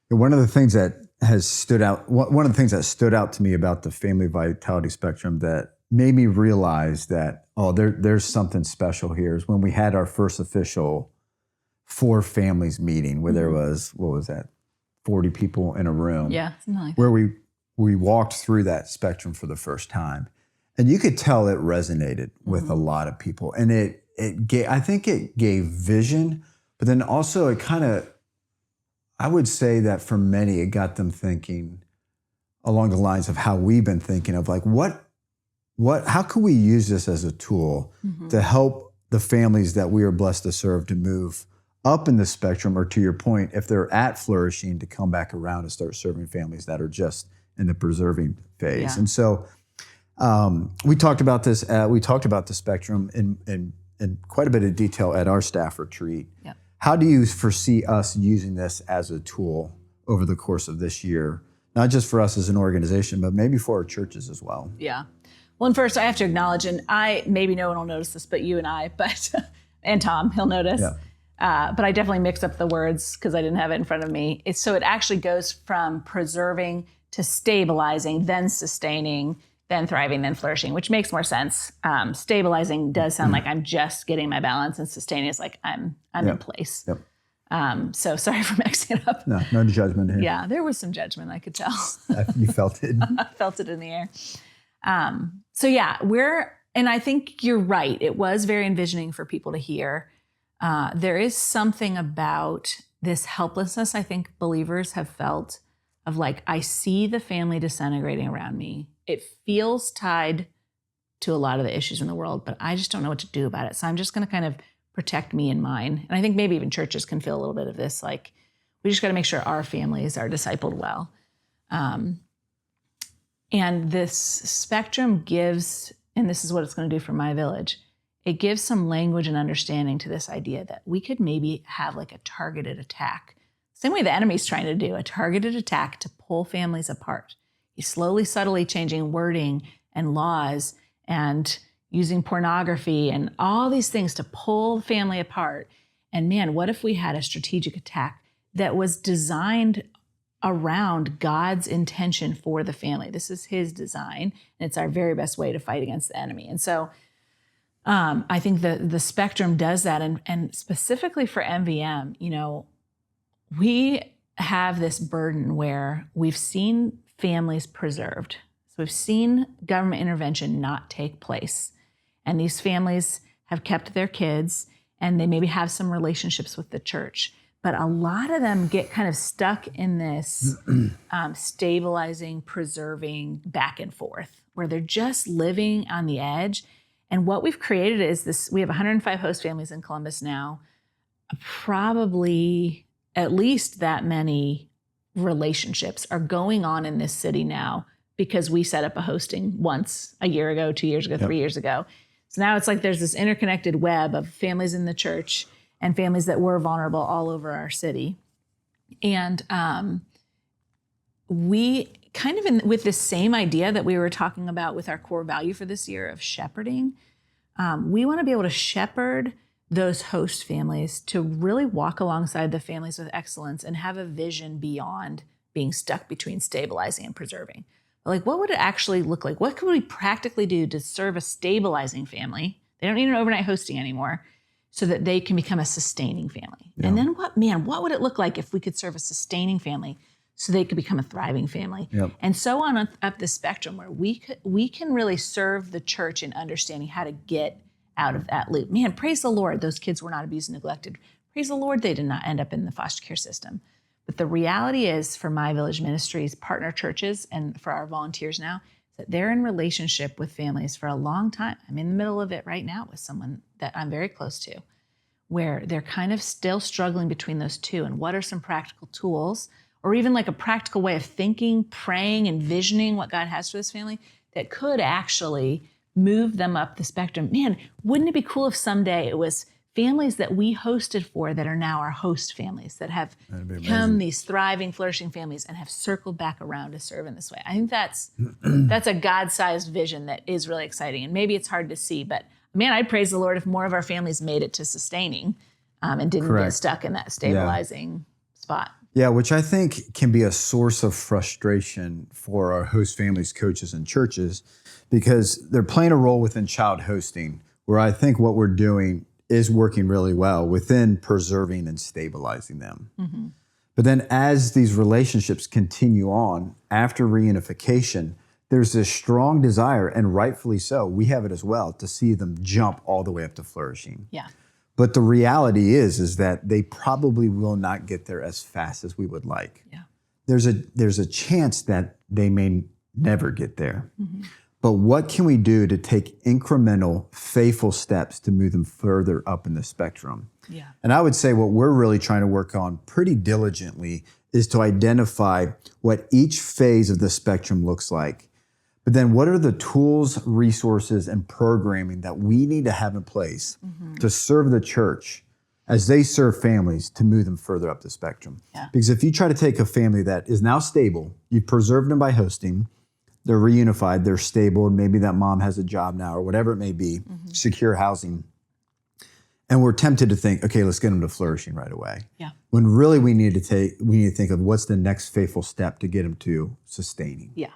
One of the things that has stood out, one of the things that stood out to me about the family vitality spectrum that made me realize that, there's something special here, is when we had our first official 4 families meeting where there was, 40 people in a room. Yeah, something like that. Where we walked through that spectrum for the first time. And you could tell it resonated with a lot of people. And I think it gave vision, but then also it kind of, I would say that for many, it got them thinking along the lines of how we've been thinking of like, how can we use this as a tool to help the families that we are blessed to serve to move up in the spectrum, or to your point, if they're at flourishing, to come back around and start serving families that are just in the preserving phase. Yeah. And so we talked about this. We talked about the spectrum in quite a bit of detail at our staff retreat. Yep. How do you foresee us using this as a tool over the course of this year? Not just for us as an organization, but maybe for our churches as well. Yeah. Well, and first I have to acknowledge, and maybe no one will notice this, but you and I, and Tom, he'll notice. Yeah. But I definitely mixed up the words because I didn't have it in front of me. So it actually goes from preserving to stabilizing, then sustaining, then thriving, then flourishing, which makes more sense. Stabilizing does sound like I'm just getting my balance, and sustaining is like I'm in place. Yep. So sorry for mixing it up. No judgment here. Yeah, there was some judgment, I could tell. You felt it. I felt it in the air. So yeah, and I think you're right. It was very envisioning for people to hear. There is something about this helplessness I think believers have felt of like, I see the family disintegrating around me. It feels tied to a lot of the issues in the world, but I just don't know what to do about it. So I'm just going to kind of protect me and mine. And I think maybe even churches can feel a little bit of this, like, we just got to make sure our families are discipled well. And this spectrum gives, and this is what it's going to do for My Village, it gives some language and understanding to this idea that we could maybe have like a targeted attack. Same way the enemy's trying to do, a targeted attack to pull families apart. He's slowly, subtly changing wording and laws and using pornography and all these things to pull the family apart. And man, what if we had a strategic attack that was designed around God's intention for the family? This is his design, and it's our very best way to fight against the enemy. And so I think the spectrum does that. And specifically for MVM, we have this burden where we've seen families preserved. So we've seen government intervention not take place. And these families have kept their kids, and they maybe have some relationships with the church. But a lot of them get kind of stuck in this stabilizing, preserving back and forth, where they're just living on the edge. And what we've created is this, we have 105 host families in Columbus now, probably at least that many relationships are going on in this city now because we set up a hosting once a year ago, 2 years ago, 3 years ago. So now it's like there's this interconnected web of families in the church and families that were vulnerable all over our city. And we kind of with this same idea that we were talking about with our core value for this year of shepherding, we want to be able to shepherd those host families to really walk alongside the families with excellence and have a vision beyond being stuck between stabilizing and preserving. Like, what would it actually look like? What could we practically do to serve a stabilizing family? They don't need an overnight hosting anymore, so that they can become a sustaining family. Yeah. And then what would it look like if we could serve a sustaining family so they could become a thriving family? Yep. And so on up the spectrum where we can really serve the church in understanding how to get out of that loop. Man, praise the Lord, those kids were not abused and neglected. Praise the Lord, they did not end up in the foster care system. But the reality is for My Village Ministries partner churches and for our volunteers now, that they're in relationship with families for a long time. I'm in the middle of it right now with someone that I'm very close to, where they're kind of still struggling between those two. And what are some practical tools, or even like a practical way of thinking, praying, envisioning what God has for this family that could actually move them up the spectrum? Man, wouldn't it be cool if someday it was families that we hosted for that are now our host families, that have become these thriving, flourishing families and have circled back around to serve in this way? I think that's a God-sized vision that is really exciting. And maybe it's hard to see, but man, I'd praise the Lord if more of our families made it to sustaining and didn't get stuck in that stabilizing spot. Yeah, which I think can be a source of frustration for our host families, coaches, and churches, because they're playing a role within child hosting, where I think what we're doing is working really well within preserving and stabilizing them. Mm-hmm. But then as these relationships continue on after reunification, there's this strong desire, and rightfully so, we have it as well, to see them jump all the way up to flourishing. Yeah. But the reality is that they probably will not get there as fast as we would like. Yeah. There's a chance that they may never get there. Mm-hmm. But what can we do to take incremental, faithful steps to move them further up in the spectrum? Yeah. And I would say what we're really trying to work on pretty diligently is to identify what each phase of the spectrum looks like. But then what are the tools, resources, and programming that we need to have in place to serve the church as they serve families to move them further up the spectrum? Yeah. Because if you try to take a family that is now stable, you've preserved them by hosting, they're reunified, they're stable, and maybe that mom has a job now or whatever it may be, secure housing. And we're tempted to think, okay, let's get them to flourishing right away. Yeah. When really we need to think of what's the next faithful step to get them to sustaining. Yeah.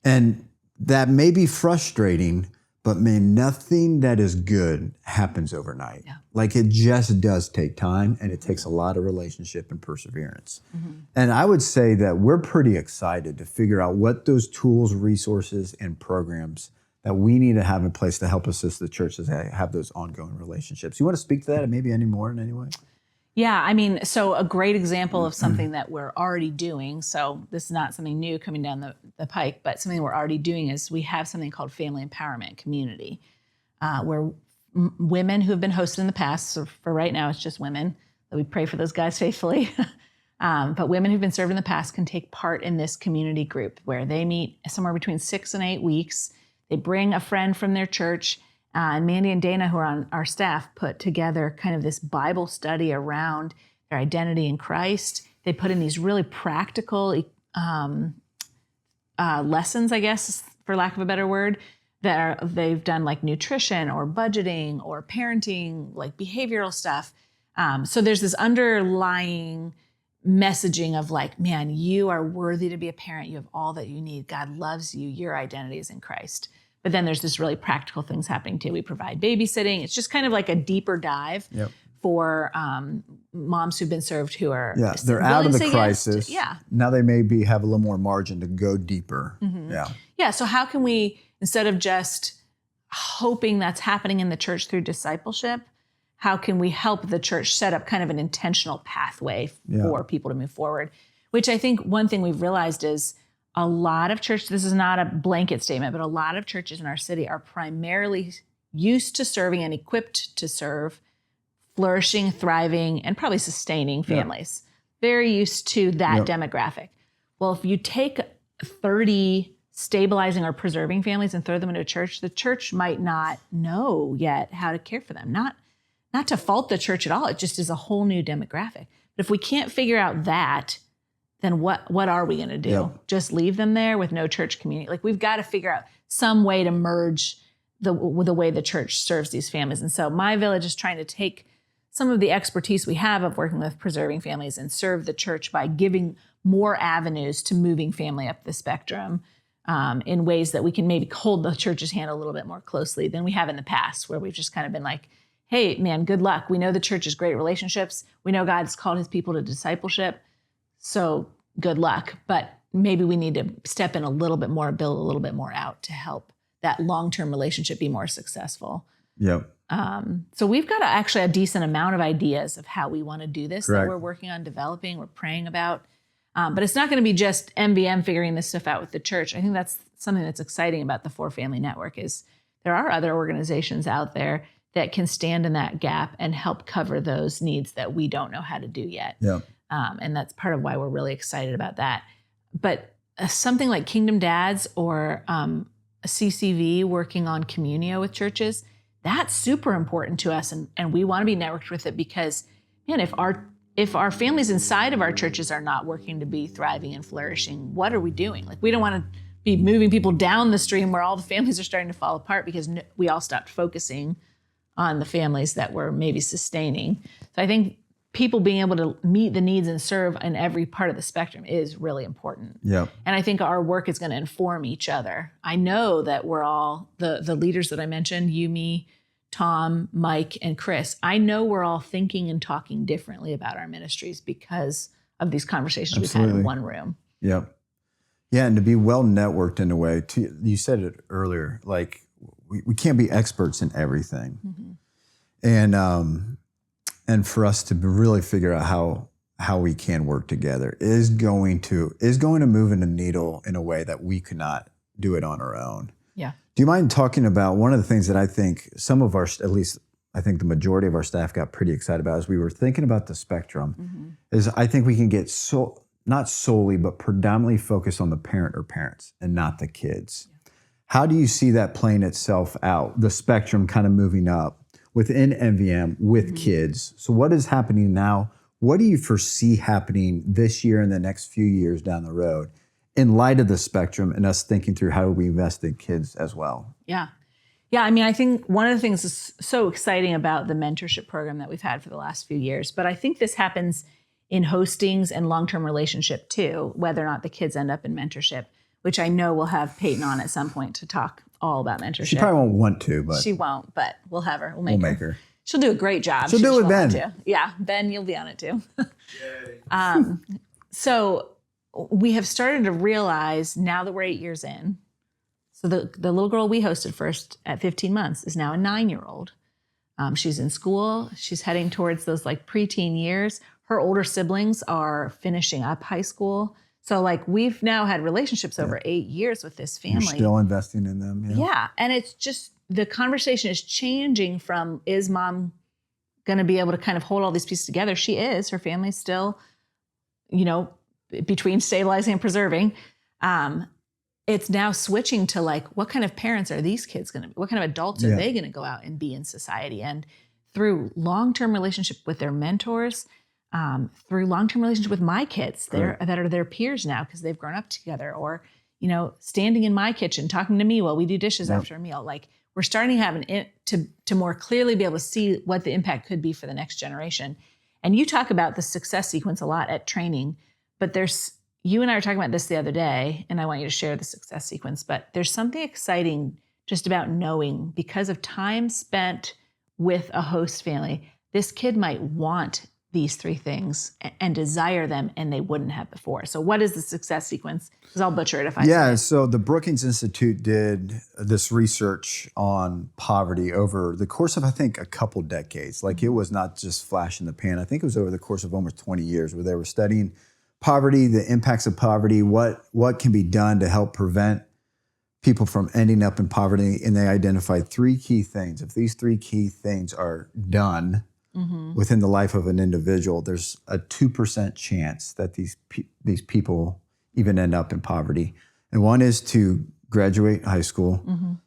And that may be frustrating, but man, nothing that is good happens overnight. Yeah. Like it just does take time, and it takes a lot of relationship and perseverance. And I would say that we're pretty excited to figure out what those tools, resources, and programs that we need to have in place to help assist the church as they have those ongoing relationships. You want to speak to that and maybe any more in any way? Yeah, I mean, so a great example of something that we're already doing, so this is not something new coming down the pike, but something we're already doing is we have something called Family Empowerment Community, where women who have been hosted in the past, so for right now it's just women, that we pray for those guys faithfully, but women who've been served in the past can take part in this community group where they meet somewhere between 6 and 8 weeks. They bring a friend from their church, and Mandy and Dana, who are on our staff, put together kind of this Bible study around their identity in Christ. They put in these really practical lessons, I guess, for lack of a better word, they've done like nutrition or budgeting or parenting, like behavioral stuff. So there's this underlying messaging of like, man, you are worthy to be a parent. You have all that you need. God loves you. Your identity is in Christ. But then there's this really practical things happening too. We provide babysitting. It's just kind of like a deeper dive for moms who've been served who are they're out of the crisis. Yeah. Now they maybe have a little more margin to go deeper. Yeah. So how can we, instead of just hoping that's happening in the church through discipleship, how can we help the church set up kind of an intentional pathway for people to move forward? Which I think one thing we've realized is a lot of churches, this is not a blanket statement, but a lot of churches in our city are primarily used to serving and equipped to serve flourishing, thriving, and probably sustaining families. Very used to that demographic. Well, if you take 30 stabilizing or preserving families and throw them into a church, the church might not know yet how to care for them. Not to fault the church at all. It just is a whole new demographic. But if we can't figure out that, then what are we going to do? Yep. Just leave them there with no church community? Like we've got to figure out some way to merge the way the church serves these families. And so My Village is trying to take some of the expertise we have of working with preserving families and serve the church by giving more avenues to moving family up the spectrum in ways that we can maybe hold the church's hand a little bit more closely than we have in the past, where we've just kind of been like, hey, man, good luck. We know the church is great relationships. We know God's called his people to discipleship. So good luck. But maybe we need to step in a little bit more, build a little bit more out to help that long-term relationship be more successful. Yep. So we've got actually a decent amount of ideas of how we want to do this Correct. that we're working on developing, we're praying about. But it's not going to be just MBM figuring this stuff out with the church. I think that's something that's exciting about the For Family Network is there are other organizations out there that can stand in that gap and help cover those needs that we don't know how to do yet. Yep. And that's part of why we're really excited about that. But something like Kingdom Dads or a CCV working on Communio with churches, that's super important to us. And we want to be networked with it because, man, if our families inside of our churches are not working to be thriving and flourishing, what are we doing? Like, we don't want to be moving people down the stream where all the families are starting to fall apart because we all stopped focusing on the families that we're maybe sustaining. So I think people being able to meet the needs and serve in every part of the spectrum is really important. Yep. And I think our work is going to inform each other. I know that we're all, the leaders that I mentioned, you, me, Tom, Mike, and Chris, I know we're all thinking and talking differently about our ministries because of these conversations we've had in one room. Yep. Yeah, and to be well networked in a way, you said it earlier, like we can't be experts in everything. And for us to really figure out how we can work together is going to move in the needle in a way that we could not do it on our own. Yeah. Do you mind talking about one of the things that I think some of our, at least I think the majority of our staff got pretty excited about as we were thinking about the spectrum, is I think we can get not solely, but predominantly focused on the parent or parents and not the kids. Yeah. How do you see that playing itself out, the spectrum kind of moving up within MVM with kids? So what is happening now? What do you foresee happening this year and the next few years down the road in light of the spectrum and us thinking through how do we invest in kids as well? Yeah. Yeah, I mean, I think one of the things that's so exciting about the mentorship program that we've had for the last few years, but I think this happens in hostings and long-term relationship too, whether or not the kids end up in mentorship, which I know we'll have Peyton on at some point to talk all about mentorship. She probably won't want to, but she won't, but we'll have her. We'll make her. She'll do a great job. She'll do it with Ben. Yeah, Ben, you'll be on it too. So we have started to realize now that we're 8 years in, so the little girl we hosted first at 15 months is now a 9-year-old. She's in school. She's heading towards those like preteen years. Her older siblings are finishing up high school. So like we've now had relationships over 8 years with this family. You're still investing in them. Yeah. And it's just, the conversation is changing from, is mom going to be able to kind of hold all these pieces together? She is. Her family's still, between stabilizing and preserving. It's now switching to like, what kind of parents are these kids going to be? What kind of adults are they going to go out and be in society? And through long-term relationship with their mentors, through long-term relationship with my kids that are their peers now because they've grown up together, or, standing in my kitchen, talking to me while we do dishes after a meal. Like, we're starting to have to more clearly be able to see what the impact could be for the next generation. And you talk about the success sequence a lot at training, but you and I were talking about this the other day, and I want you to share the success sequence, but there's something exciting just about knowing, because of time spent with a host family, this kid might want these 3 things and desire them, and they wouldn't have before. So what is the success sequence? Because I'll butcher it if I say it. So the Brookings Institute did this research on poverty over the course of, I think, a couple decades. Like, it was not just flash in the pan. I think it was over the course of almost 20 years where they were studying poverty, the impacts of poverty, what can be done to help prevent people from ending up in poverty. And they identified 3 key things. If these 3 key things are done within the life of an individual, there's a 2% chance that these people even end up in poverty. And one is to graduate high school.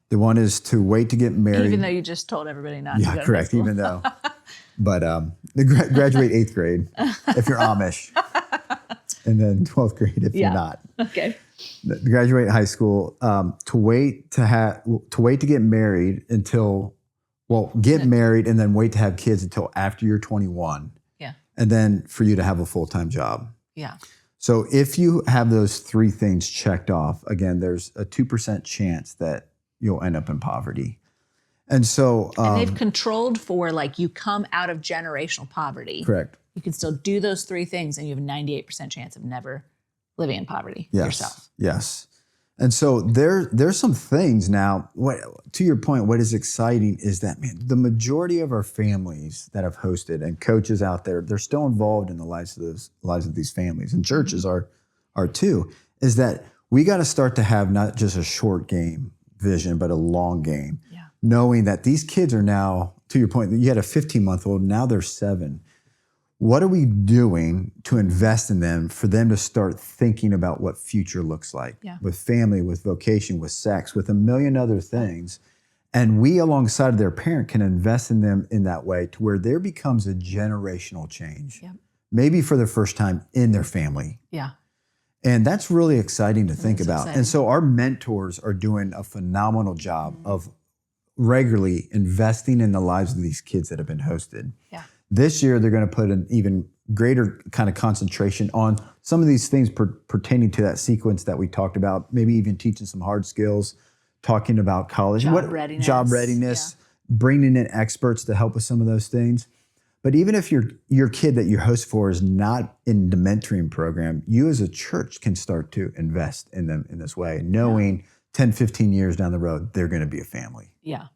The one is to wait to get married. Even though you just told everybody not to go to correct, high school. even though. But graduate 8th grade if you're Amish. And then 12th grade if you're not. Okay. Graduate high school, to wait to get married until, get married and then wait to have kids until after you're 21. Yeah. And then for you to have a full-time job. Yeah. So if you have those 3 things checked off, again, there's a 2% chance that you'll end up in poverty. And so, And they've controlled for like you come out of generational poverty. correct. You can still do those 3 things and you have a 98% chance of never living in poverty Yes. yourself. Yes. And so there's some things now. What, to your point, what is exciting is that, man, the majority of our families that have hosted and coaches out there, they're still involved in the lives of these families, and churches are too. Is that we got to start to have not just a short game vision, but a long game. Yeah. Knowing that these kids are now, to your point, you had a 15-month-old, now they're 7. What are we doing to invest in them for them to start thinking about what future looks like with family, with vocation, with sex, with a million other things? And we, alongside of their parent, can invest in them in that way to where there becomes a generational change, maybe for the first time in their family. Yeah. And that's really exciting to think about. Exciting. And so our mentors are doing a phenomenal job of regularly investing in the lives of these kids that have been hosted. Yeah. This year, they're going to put an even greater kind of concentration on some of these things pertaining to that sequence that we talked about, maybe even teaching some hard skills, talking about college, job readiness, bringing in experts to help with some of those things. But even if your kid that you host for is not in the mentoring program, you as a church can start to invest in them in this way, knowing 10, 15 years down the road, they're going to be a family. Yeah.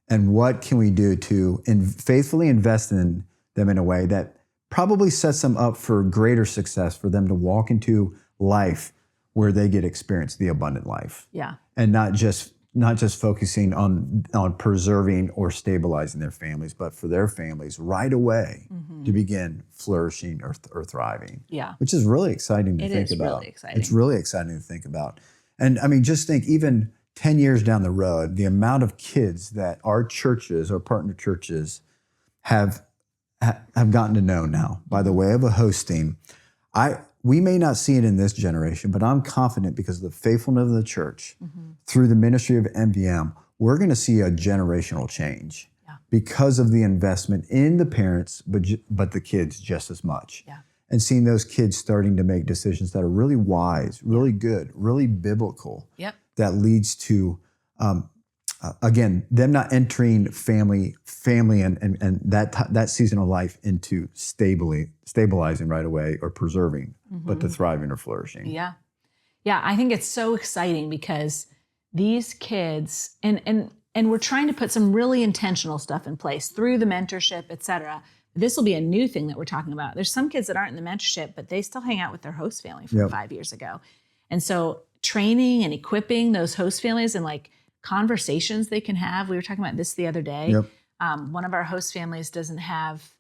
And what can we do to faithfully invest in them in a way that probably sets them up for greater success, for them to walk into life where they get experience the abundant life. Yeah. And not just focusing on preserving or stabilizing their families, but for their families right away to begin flourishing or thriving. Yeah. Which is really exciting to think about. It is really exciting. It's really exciting to think about. And I mean, just think, even 10 years down the road, the amount of kids that our churches, our partner churches, have gotten to know now by the way of a hosting. We may not see it in this generation, but I'm confident because of the faithfulness of the church through the ministry of MVM, we're going to see a generational change because of the investment in the parents, but the kids just as much. Yeah. And seeing those kids starting to make decisions that are really wise, really good, really biblical. Yep. That leads to, again, them not entering family and that season of life into stabilizing right away or preserving, but to thriving or flourishing. Yeah. Yeah, I think it's so exciting because these kids, and we're trying to put some really intentional stuff in place through the mentorship, et cetera. This will be a new thing that we're talking about. There's some kids that aren't in the mentorship, but they still hang out with their host family from 5 years ago. And so training and equipping those host families and like conversations they can have. We were talking about this the other day. Yep. One of our host families doesn't have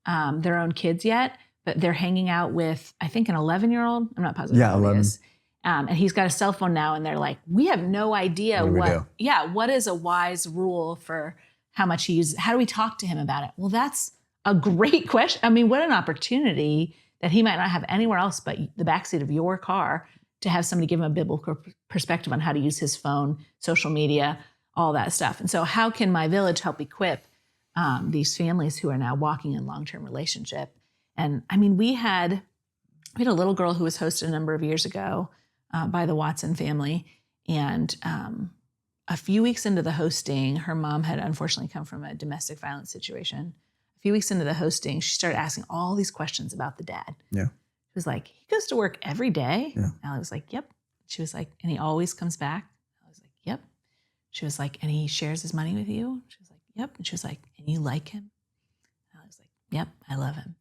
their own kids yet, but they're hanging out with, I think, an 11-year-old. I'm not positive. Yeah, 11. He is. And he's got a cell phone now, and they're like, we have no idea what is a wise rule for how much he uses. How do we talk to him about it? Well, that's a great question. I mean, what an opportunity that he might not have anywhere else but the backseat of your car to have somebody give him a biblical perspective on how to use his phone, social media, all that stuff. And so how can my village help equip these families who are now walking in long-term relationship? And I mean, we had a little girl who was hosted a number of years ago by the Watson family. And a few weeks into the hosting, her mom had unfortunately come from a domestic violence situation. A few weeks into the hosting, she started asking all these questions about the dad. Yeah. She was like, he goes to work every day. Yeah. Allie was like, yep. She was like, and he always comes back. I was like, yep. She was like, and he shares his money with you? She was like, yep. And she was like, and you like him? And I was like, yep, I love him.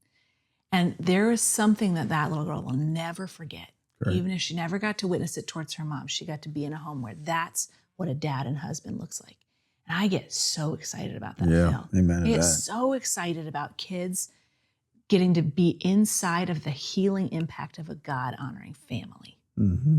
And there is something that little girl will never forget. Right. Even if she never got to witness it towards her mom, she got to be in a home where that's what a dad and husband looks like. And I get so excited about that. Yeah, amen. I get so excited about kids getting to be inside of the healing impact of a God-honoring family,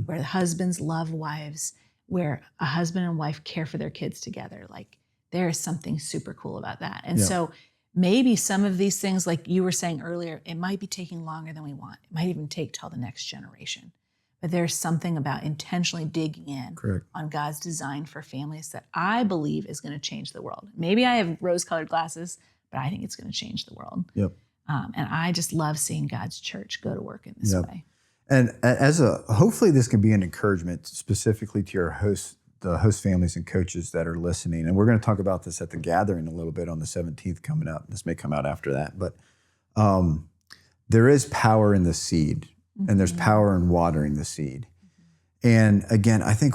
where the husbands love wives, where a husband and wife care for their kids together. Like, there is something super cool about that. And so maybe some of these things, like you were saying earlier, it might be taking longer than we want. It might even take till the next generation. But there's something about intentionally digging in on God's design for families that I believe is going to change the world. Maybe I have rose-colored glasses, but I think it's going to change the world. Yep. And I just love seeing God's church go to work in this way. And hopefully this can be an encouragement specifically to your host the host families and coaches that are listening, and we're going to talk about this at the gathering a little bit on the 17th coming up. This may come out after that, but there is power in the seed, and there's power in watering the seed. And again, I think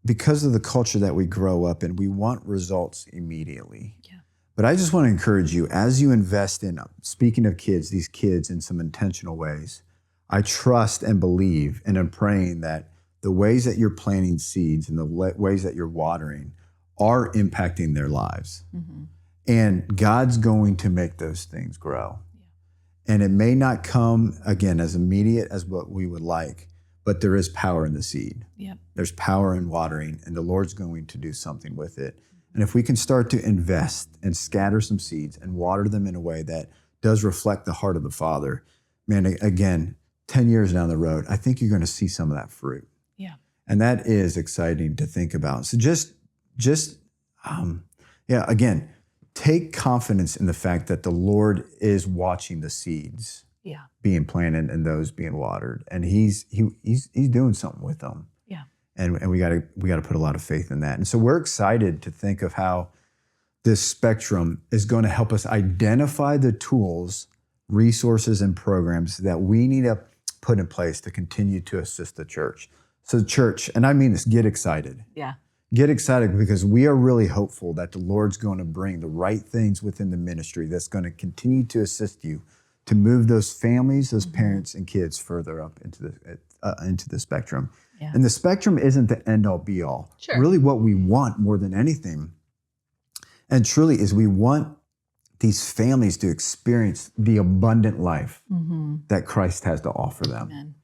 because of the culture that we grow up in, we want results immediately. Yeah. But I just want to encourage you, as you invest in, speaking of kids, these kids in some intentional ways, I trust and believe and am praying that the ways that you're planting seeds and the ways that you're watering are impacting their lives. Mm-hmm. And God's going to make those things grow. Yeah. And it may not come, again, as immediate as what we would like, but there is power in the seed. Yep. There's power in watering, and the Lord's going to do something with it. And if we can start to invest and scatter some seeds and water them in a way that does reflect the heart of the Father, man, again, 10 years down the road, I think you're going to see some of that fruit. Yeah. And that is exciting to think about. So again, take confidence in the fact that the Lord is watching the seeds being planted and those being watered, and he's doing something with them. Yeah. And we got to put a lot of faith in that. And so we're excited to think of how this spectrum is going to help us identify the tools, resources, and programs that we need to put in place to continue to assist the church. So church, and I mean this, get excited. Yeah. Get excited because we are really hopeful that the Lord's going to bring the right things within the ministry that's going to continue to assist you to move those families, those parents and kids further up into the spectrum. Yeah. And the spectrum isn't the end all be all. Sure. Really what we want more than anything, and truly, is we want these families to experience the abundant life that Christ has to offer them. Amen.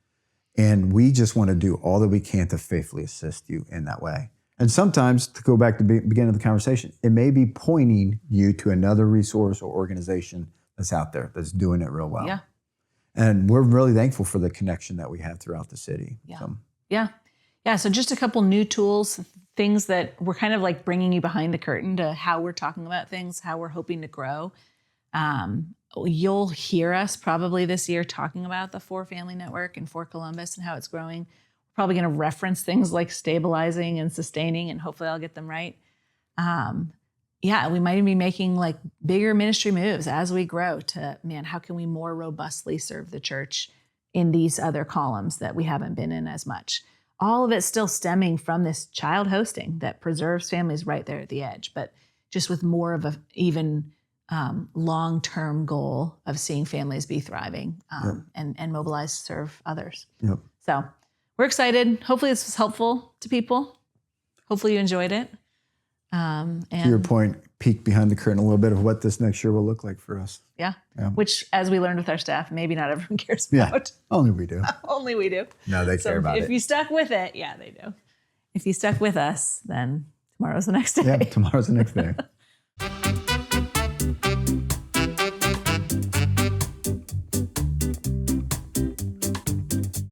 And we just want to do all that we can to faithfully assist you in that way. And sometimes, to go back to the beginning of the conversation, it may be pointing you to another resource or organization that's out there that's doing it real well. Yeah. And we're really thankful for the connection that we have throughout the city. Yeah. So just a couple new tools, things that we're kind of like bringing you behind the curtain to how we're talking about things, how we're hoping to grow. You'll hear us probably this year talking about the For Family Network and For Columbus and how it's growing. We're probably going to reference things like stabilizing and sustaining, and hopefully I'll get them right. We might even be making like bigger ministry moves as we grow to, how can we more robustly serve the church in these other columns that we haven't been in as much? All of it still stemming from this child hosting that preserves families right there at the edge, but just with more of a even long-term goal of seeing families be thriving and mobilized to serve others. Yep. So we're excited. Hopefully this was helpful to people. Hopefully you enjoyed it. And to your point, peek behind the curtain a little bit of what this next year will look like for us. Yeah. Which, as we learned with our staff, maybe not everyone cares about. Only we do. Only we do. No, they care about it. If you stuck with it, they do. If you stuck with us, then tomorrow's the next day. Yeah, tomorrow's the next day.